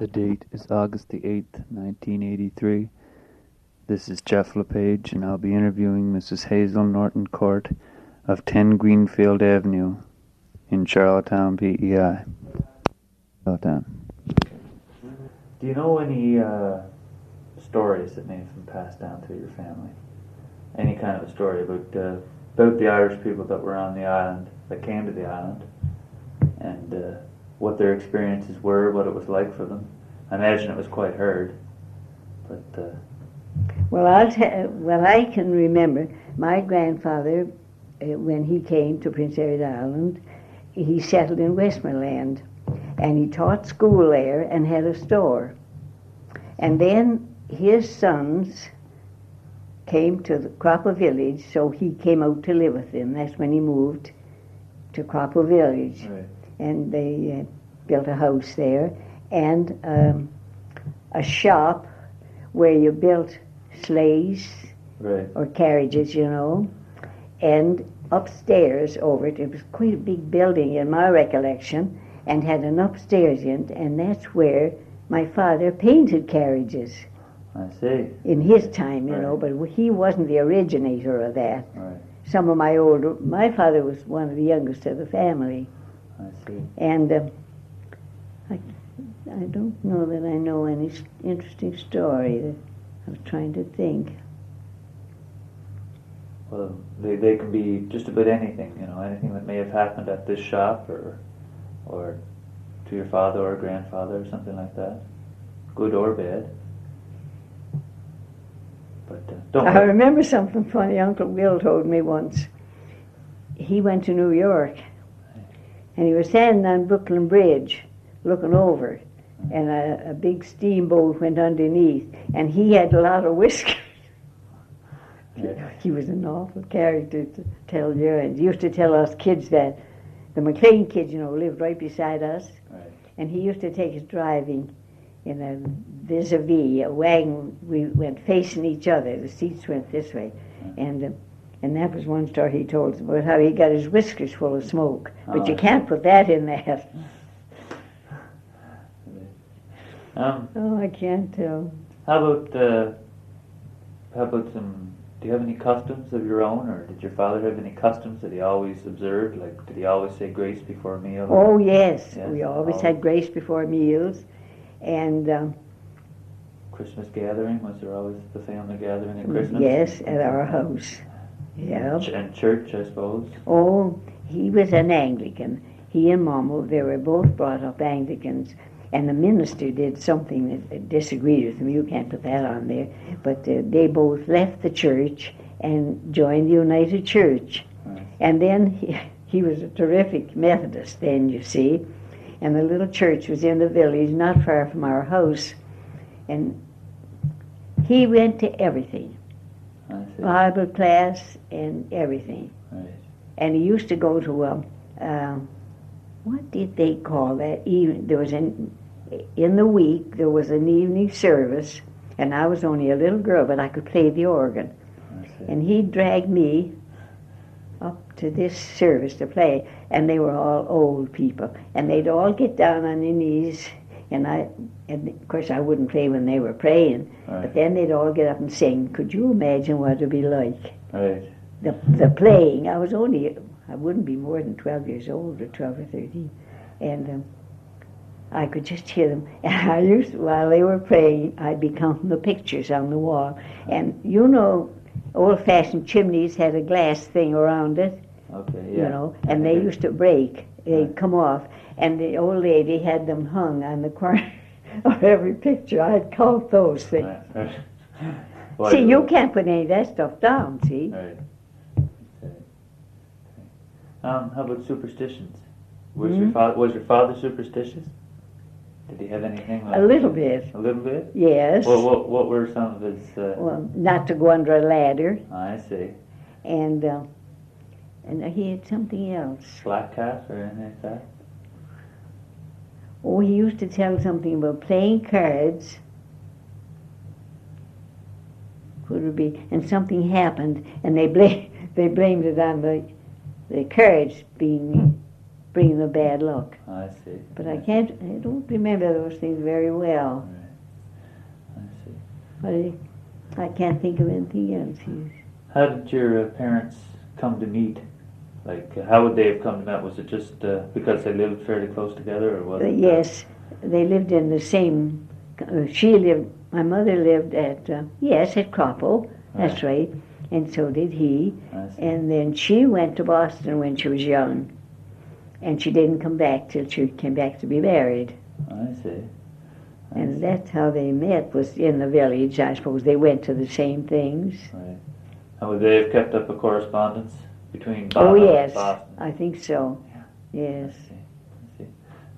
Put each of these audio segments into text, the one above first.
The date is August the 8th, 1983. This is Jeff LePage, and I'll be interviewing Mrs. Hazel Norton Court of 10 Greenfield Avenue in Charlottetown, PEI. Charlottetown. Do you know any stories that may have been passed down through your family? Any kind of a story about the Irish people that were on the island, that came to the island, and what their experiences were, what it was like for them? I imagine it was quite hard, but... Well, I can remember, my grandfather, when he came to Prince Edward Island, he settled in Westmoreland, and he taught school there and had a store. And then his sons came to the Cropper Village, so he came out to live with them. That's when he moved to Cropper Village. Right. And they built a house there, and a shop where you built sleighs, Right. or carriages, you know, and upstairs over it was quite a big building in my recollection, and had an upstairs in it, and that's where my father painted carriages I see. in his time, you Right. know, but he wasn't the originator of that. Right. Some of my father was one of the youngest of the family, I see. and I don't know that I know any interesting story. I was trying to think. Well, they can be just about anything, you know, anything that may have happened at this shop or to your father or grandfather or something like that, good or bad. But don't I worry. remember something funny Uncle Will told me once. He went to New York, and he was standing on Brooklyn Bridge looking over, and a big steamboat went underneath, and he had a lot of whiskers. Yeah. He was an awful character to tell you, and he used to tell us kids that the McLean kids, you know, lived right beside us, Right. and he used to take us driving in a vis-a-vis, a wagon. We went facing each other. The seats went this way, and that was one story he told us about how he got his whiskers full of smoke. But you can't put that in there. Oh, I can't tell. How about some? Do you have any customs of your own, or did your father have any customs that he always observed? Like, did he always say grace before a meal? Oh, yes. Yes, We always had grace before meals. And Christmas gathering, was there always the family gathering at Christmas? yes, at our house. Yeah. And church, I suppose. Oh, he was an Anglican. He and Mama, they were both brought up Anglicans. And the minister did something that disagreed with him. You can't put that on there. But they both left the church and joined the United Church. Right. And then he was a terrific Methodist then, you see. And the little church was in the village, not far from our house. And he went to everything. I see. Bible class and everything. Right. And he used to go to, what did they call that? There was in the week, there was an evening service, and I was only a little girl, but I could play the organ. I see. And he dragged me up to this service to play, and they were all old people, and they'd all get down on their knees, and of course I wouldn't play when they were praying, Right. but then they'd all get up and sing. Could you imagine what it'd be like? Right. The playing. I wouldn't be more than 12 years old, or 12 or 13, and I could just hear them. And while they were praying, I'd be counting the pictures on the wall, and you know, old-fashioned chimneys had a glass thing around it, Okay. Yeah. you know, and they used to break. They'd come off, and the old lady had them hung on the corner of every picture. I'd count those things. Right. Right. See, you can't put any of that stuff down, see? Right. Okay. How about superstitions? Was your father superstitious? Did he have anything like A little bit, A little bit? yes. What were some of his? Well, not to go under a ladder, I see. and he had something else. Black cat or anything like that? Oh, he used to tell something about playing cards. Could it be? And something happened, and they blamed it on the cards being bring the bad luck. I see. But I don't remember those things very well. Right. I see. But I can't think of anything else. How did your parents come to meet? Like, how would they have come to meet? Was it just because they lived fairly close together, or was it? Yes, they lived in the same. My mother lived at Croppo. That's right, and so did he. And then she went to Boston when she was young, and she didn't come back till she came back to be married. I see. And that's how they met, was in the village. I suppose they went to the same things. Right. And would they have kept up a correspondence between Oh Boston yes, and Boston? I think so. Yeah. Yes. I see.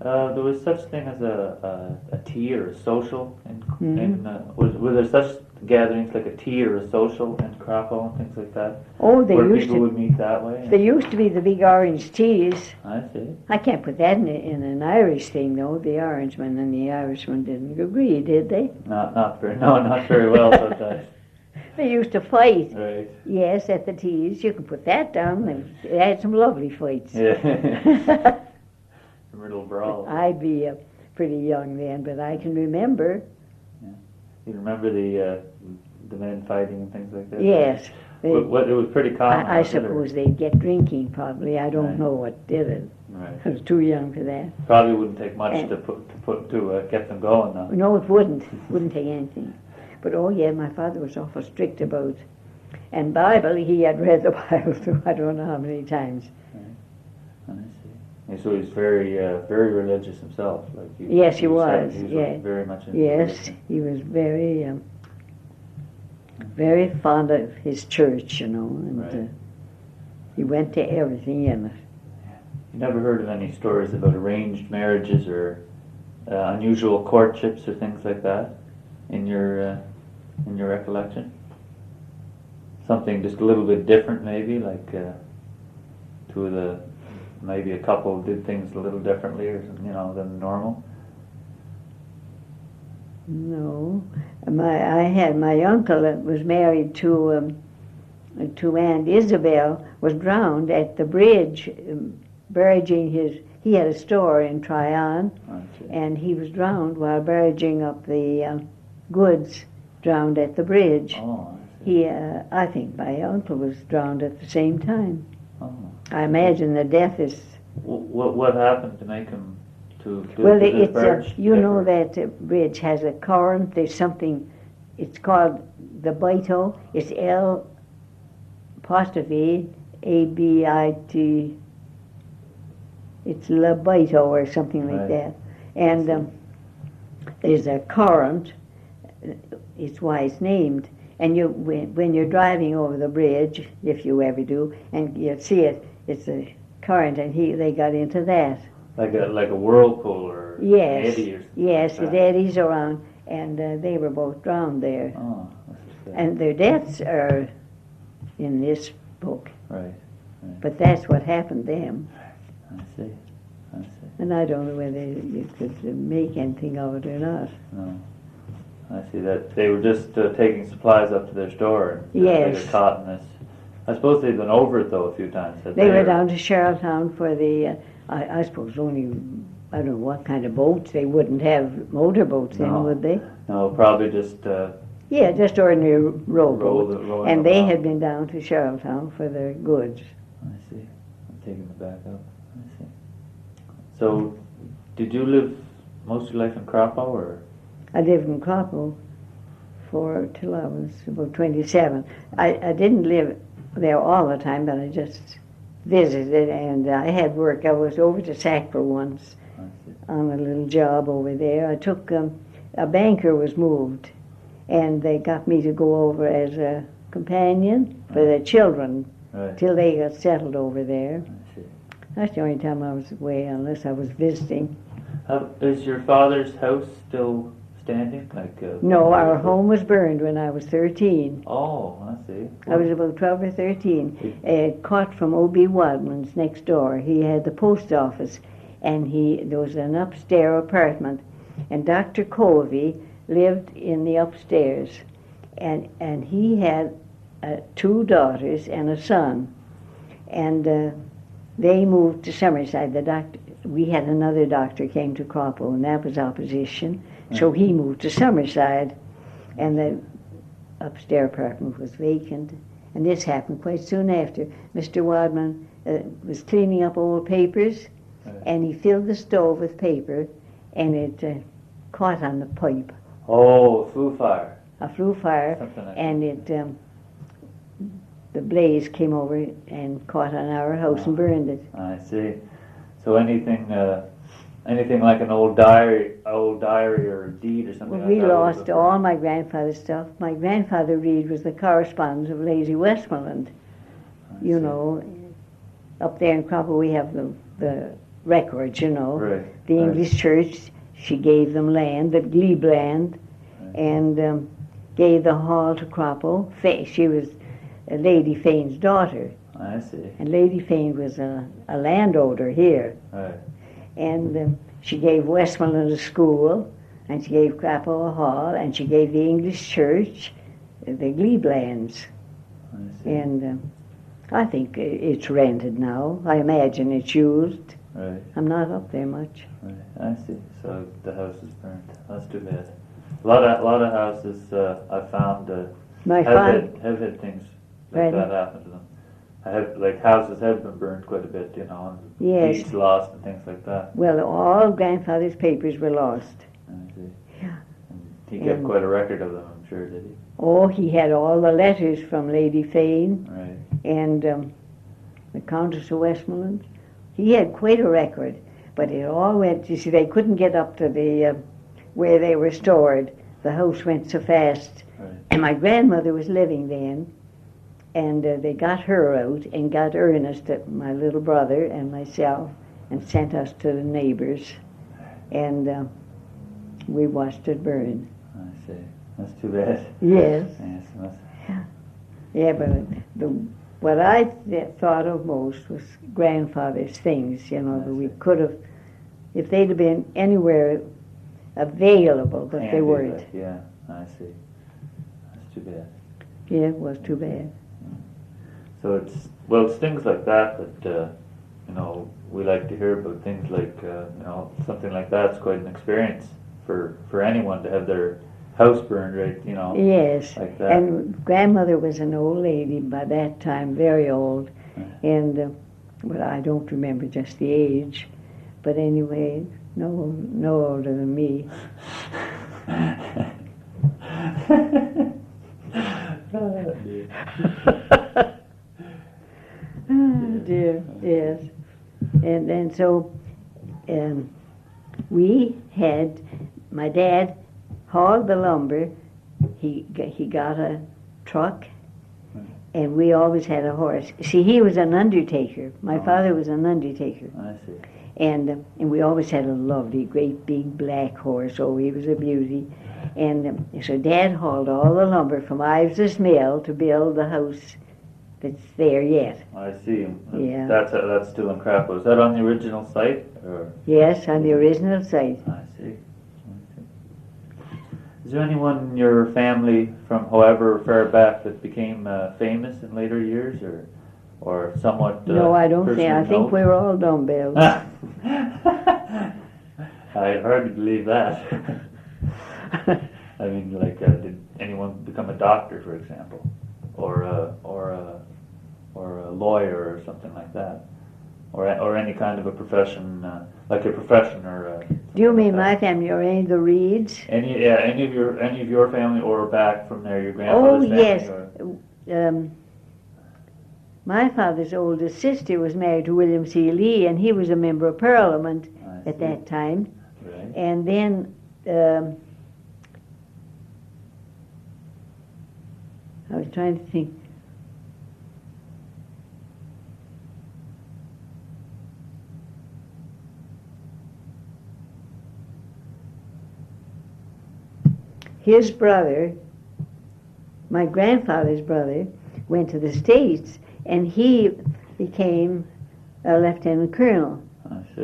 There was such thing as a tea or a social were there such gatherings like a tea or a social in Krakow and things like that? Oh, they where used people would meet that way? There used to be the big orange teas. I see. I can't put that in an Irish thing, though. The Orangeman and the Irishman didn't agree, did they? Not very well sometimes. They used to fight. Right. Yes, at the teas. You can put that down. They had some lovely fights. Yeah. Little brawl. I'd be pretty young then, but I can remember. Yeah. You remember the men fighting and things like that? Yes. It was pretty common. I suppose they'd get drinking, probably. I don't know what did it. Right. I was too young for that. Probably wouldn't take much to get them going, though. No, it wouldn't. Wouldn't take anything. But oh yeah, my father was awful strict about. And Bible, he had read the Bible through I don't know how many times. Right. I see. And so he's very religious himself. Like yes, he was. Yeah. Very much into religion. He was very fond of his church, you know, and he went to everything in it. You never heard of any stories about arranged marriages or unusual courtships or things like that in your recollection? Something just a little bit different, maybe, like maybe a couple did things a little differently, or than normal. No, my uncle that was married to Aunt Isabel was drowned at the bridge, he had a store in Tryon, and he was drowned while barraging up the goods, drowned at the bridge. Oh, I see. I think my uncle was drowned at the same time. Oh. I imagine the death is. What happened to make him to? Well, it's you know that bridge has a current. There's something. It's called the Bito. It's L''ABIT. It's La Bito or something like that. And there's a current. It's why it's named. And when you're driving over the bridge, if you ever do, and you see it, it's a current, and they got into that. Like a whirlpool or an eddy or something. Yes, it eddies around, and they were both drowned there. Oh, and their deaths are in this book. Right. But that's what happened to them. I see. And I don't know whether you could make anything of it or not. No. I see that they were just taking supplies up to their store. And yes. They got caught in this. I suppose they've been over it though a few times. They were down to Charlottetown for the. I suppose only. I don't know what kind of boats. They wouldn't have motorboats then, would they? No, probably just. Just ordinary rowboat. And they around. had been down to Charlottetown for their goods. I see. I'm taking it back up. I see. So, did you live most of your life in Krakow, or? I lived in Krakow till I was about 27. I didn't live there all the time, but I just visited, and I had work. I was over to Sackville once on a little job over there. I took, a banker was moved, and they got me to go over as a companion for the children till they got settled over there. That's the only time I was away, unless I was visiting. Is your father's house still standing? No, our home was burned when I was 13. Oh, I see. I was about 12 or 13. Caught from O.B. Wadman's next door. He had the post office, and there was an upstairs apartment, and Dr. Covey lived in the upstairs, and he had 2 daughters and a son, and they moved to Summerside. The doctor, we had another doctor came to Croppo, and that was opposition. So he moved to Summerside, and the upstairs apartment was vacant. And this happened quite soon after. Mr. Wadman was cleaning up old papers, and he filled the stove with paper, and it caught on the pipe. Oh, flue fire. A flue fire, Like and it the blaze came over and caught on our house and burned it. I see. So anything like an old diary or a deed or something Well, like we that? lost all my grandfather's stuff. My grandfather Reed was the correspondent of Lazy Westmoreland. You know, up there in Cropper we have the records, you know. Right. The English church, she gave them land, the glebe land, and gave the hall to Croppo. She was Lady Fane's daughter. I see. And Lady Fane was a landowner here. Right. And she gave Westmoreland a school, and she gave Croppo a hall, and she gave the English church the glebe lands. I see. And I think it's rented now. I imagine it's used. Right. I'm not up there much. Right. I see. So the house is burnt. That's too bad. A lot of houses I found have had things like that happen to them. Houses have been burned quite a bit, you know, and Yes. deeds lost and things like that. Well, all grandfather's papers were lost. I see. Yeah. And he kept quite a record of them, I'm sure, did he? Oh, he had all the letters from Lady Fane Right. and the Countess of Westmoreland. He had quite a record, but it all went, you see, they couldn't get up to the where they were stored. The house went so fast. Right. And my grandmother was living then, and they got her out and got Ernest, my little brother, and myself, and sent us to the neighbors, and we watched it burn. I see. That's too bad. Yes. Yes. Yeah, but what I thought of most was grandfather's things, you know, that we could have, if they'd have been anywhere available, but they weren't. Yeah, I see. That's too bad. Yeah, it was too bad. So it's things like that you know, we like to hear about things like, you know, something like that's quite an experience for anyone to have their house burned, right, you know. Yes, like that. And grandmother was an old lady by that time, very old, and well, I don't remember just the age, but anyway, no older than me. Oh dear, yes. And then so we had, my dad hauled the lumber, he got a truck, and we always had a horse. See, he was an undertaker. My father was an undertaker. I see. And we always had a lovely, great, big black horse. Oh, he was a beauty. And so Dad hauled all the lumber from Ives's mill to build the house that's there yet. I see. Yeah. That's still in Crapo. Is that on the original site? Or? Yes, on the original site. I see. Is there anyone in your family from however far back that became famous in later years, or somewhat? No, I don't think. I think we were all dumbbells. I hardly believe that. I mean, like, did anyone become a doctor, for example, or a lawyer or something like that, or any kind of a profession, like a profession or? Do you mean my family or any of the Reeds? Any of your family, or back from there, your grandfather's family? Oh yes. My father's oldest sister was married to William C. Lee, and he was a member of Parliament at that time. Right. And then I was trying to think. His brother, my grandfather's brother, went to the States, and he became a lieutenant colonel.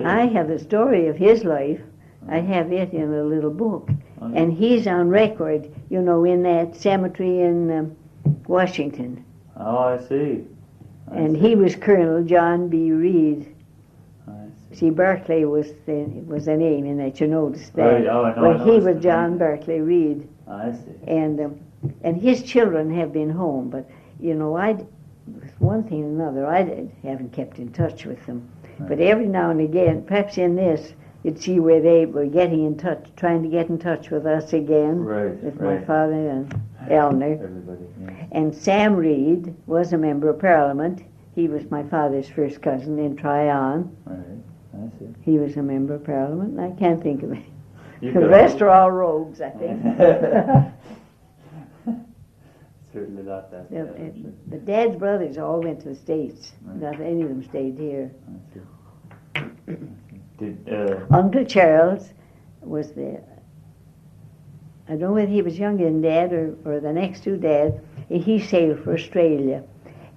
I have the story of his life. I have it in a little book. And he's on record, you know, in that cemetery in Washington. Oh, I see. And he was Colonel John B. Reed. See, Berkeley was the name in that, you noticed that. Right. Oh, I know. Well, he was John Berkeley Reed. I see. And his children have been home, but you know, one thing and another, I haven't kept in touch with them. Right. But every now and again, perhaps in this, you'd see where they were getting in touch, trying to get in touch with us again. Right. With my father and Eleanor. Everybody. Yeah. And Sam Reed was a member of Parliament. He was my father's first cousin in Tryon. Right. I see. He was a member of Parliament, and I can't think of it. The rest are all rogues, I think. Certainly not that. The Dad's brothers all went to the States. Right. Not any of them stayed here. I see. Did, Uncle Charles was the, I don't know whether he was younger than Dad or the next to Dad. He sailed for Australia,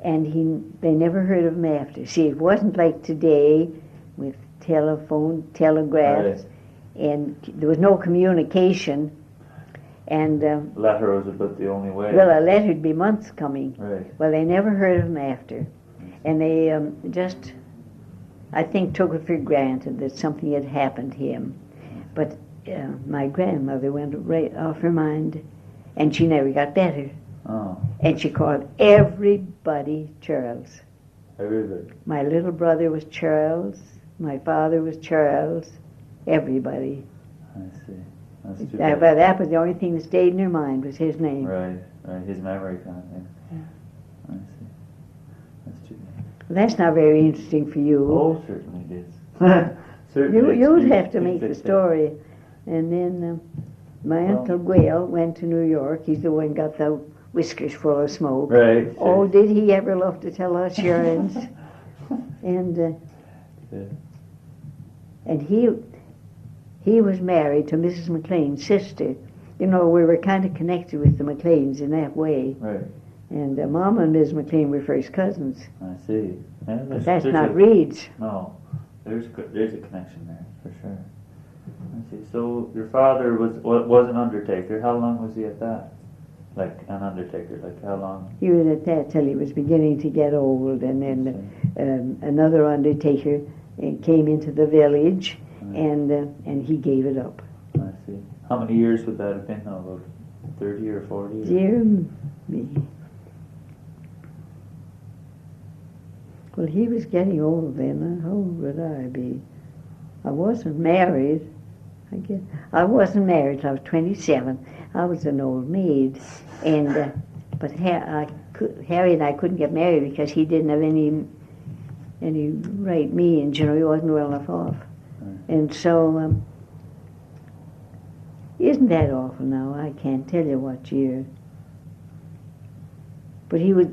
and they never heard of him after. See, it wasn't like today with telephone, telegraphs, right. And there was no communication. And letter was about the only way. Well, a letter'd be months coming. Right. Well, they never heard of him after, and they just, I think, took it for granted that something had happened to him. But my grandmother went right off her mind, and she never got better. Oh. And she called everybody Charles. Everybody. My little brother was Charles. My father was Charles. Everybody. I see. That's too bad. That was the only thing that stayed in her mind was his name. Right. His memory kind of thing. Yeah. I see. That's too bad. Well, that's not very interesting for you. Oh, certainly it is. Certainly. You'd have to make the story. And then my Uncle Gwale went to New York. He's the one who got the whiskers full of smoke. Right. Oh, did he ever love to tell us yarns? And and he was married to Mrs. McLean's sister. You know, we were kind of connected with the McLeans in that way. Right. And Mom and Mrs. McLean were first cousins. I see. Yeah, but that's not Reed's. No, there's a connection there for sure. I see. So your father was an undertaker. How long was he at that? Like an undertaker, like how long? He was at that till he was beginning to get old, and then another undertaker came into the village, and he gave it up. I see. How many years would that have been now? About 30 or 40? Dear me. Well, he was getting old then. How old would I be? I wasn't married. I wasn't married till I was 27. I was an old maid, and but Harry and I couldn't get married because he didn't have any right means. You know, he wasn't well enough off, and so isn't that awful now? I can't tell you what year, but he was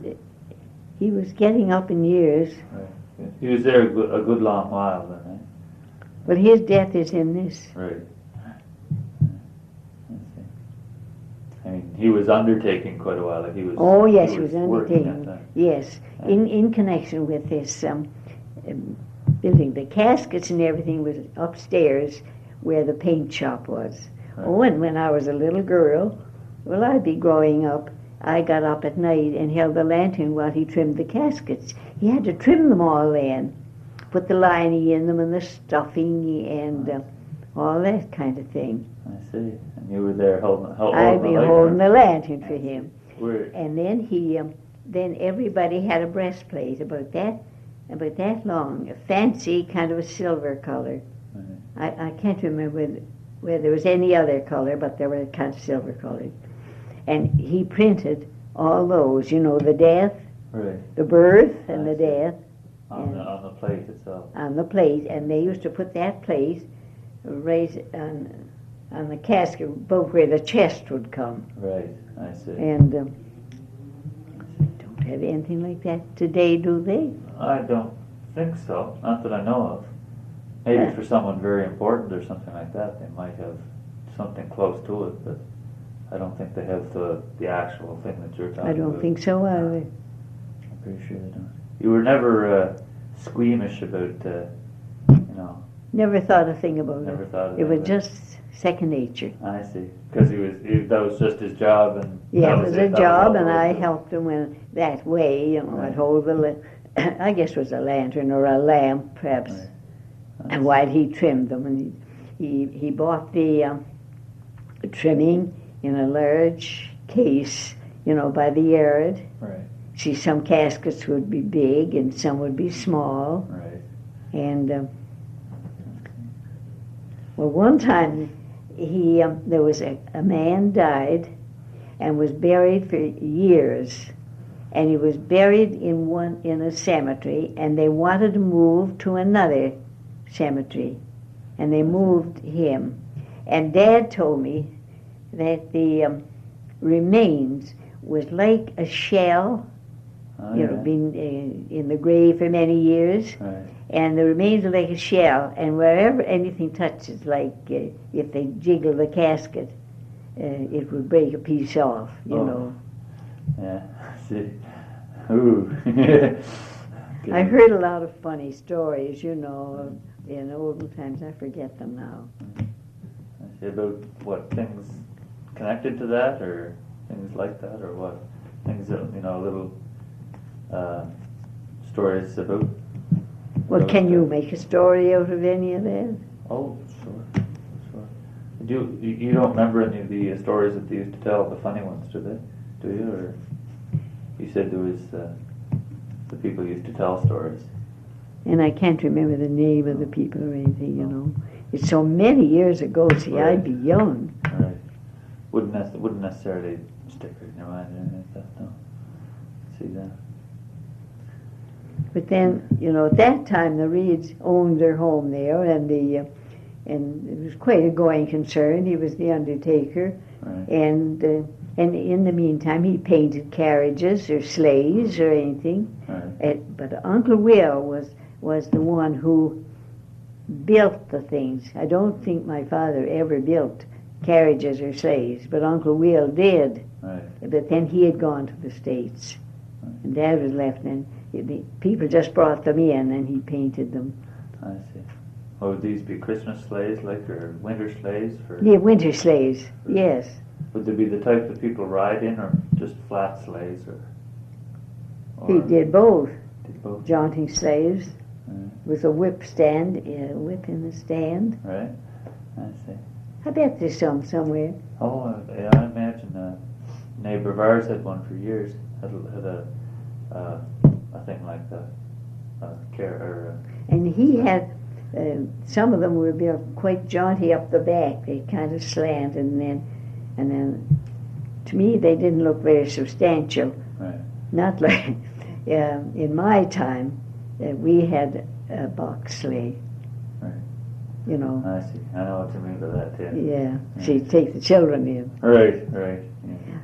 getting up in years. Right. He was there a good long while then, right? But his death is in this. Right. I mean, he was undertaking quite a while. Like he was. Oh yes, he was undertaking. Yes, in connection with this building, the caskets and everything was upstairs where the paint shop was. Right. Oh, and when I was a little girl, well, I'd be growing up. I got up at night and held the lantern while he trimmed the caskets. He had to trim them all then, put the lining in them and the stuffing and all that kind of thing. I see. And you were there holding I'd be holding the lantern for him. Weird. And then then everybody had a breastplate about that long, a fancy kind of a silver color. Mm-hmm. I can't remember whether there was any other color, but they were kind of silver colored. And he printed all those, you know, the death, right, the birth, and the death. On the plate itself. On the plate, and they used to put that plate right on the casket, above where the chest would come. Right, I see. And don't have anything like that today, do they? I don't think so. Not that I know of. Maybe for someone very important or something like that, they might have something close to it, but I don't think they have the actual thing that you're talking about. I don't think so either. I'm pretty sure they don't. You were never squeamish about, you know. Never thought a thing about it. Never thought of it. It was just second nature. I see. Because that was just his job, and yeah, it was a job, and I helped him in that way. You know, I'd hold I guess it was a lantern or a lamp, perhaps. Right. And while he trimmed them, and he bought the trimming in a large case, by the yard. Right. See, some caskets would be big and some would be small. Right. And well, one time there was a man died and was buried for years, and he was buried in a cemetery, and they wanted to move to another cemetery, and they moved him. And Dad told me that the remains was like a shell, been in the grave for many years, Right. and the remains are like a shell, and wherever anything touches, like if they jiggle the casket, it would break a piece off, you know. Yeah, see. Ooh. I heard a lot of funny stories, in olden times. I forget them now. I see. About what, things connected to that, or things like that, or what? Things that, little stories about. Well, can you make a story out of any of that? Oh, sure. You don't remember any of the stories that they used to tell, the funny ones, do you? Or you said there was the people used to tell stories. And I can't remember the name of the people or anything, It's so many years ago. See, Right. I'd be young. Right. Wouldn't necessarily stick in your mind or anything like that. No. See that. But then, at that time, the Reeds owned their home there, and and it was quite a going concern. He was the undertaker, Right. and in the meantime, he painted carriages or sleighs or anything. Right. But Uncle Will was the one who built the things. I don't think my father ever built carriages or sleighs, but Uncle Will did. Right. But then he had gone to the States, and Dad was left, and the people just brought them in, and he painted them. I see. Well, would these be Christmas sleighs, or winter sleighs? Yeah, winter sleighs, yes. Would they be the type that people ride in, or just flat sleighs, or He did both. Did both. Jaunting sleighs Right. with a whip in the stand. Right. I see. I bet there's some somewhere. Oh, yeah, I imagine a neighbor of ours had one for years. Had a thing like that. And he had, some of them were built quite jaunty up the back. They kind of slanted, and then, to me, they didn't look very substantial. Right. Not like, in my time, we had a box sleigh. Right. I see. I know what you mean by that, too. Yeah. So you take the children in. Right. Yeah.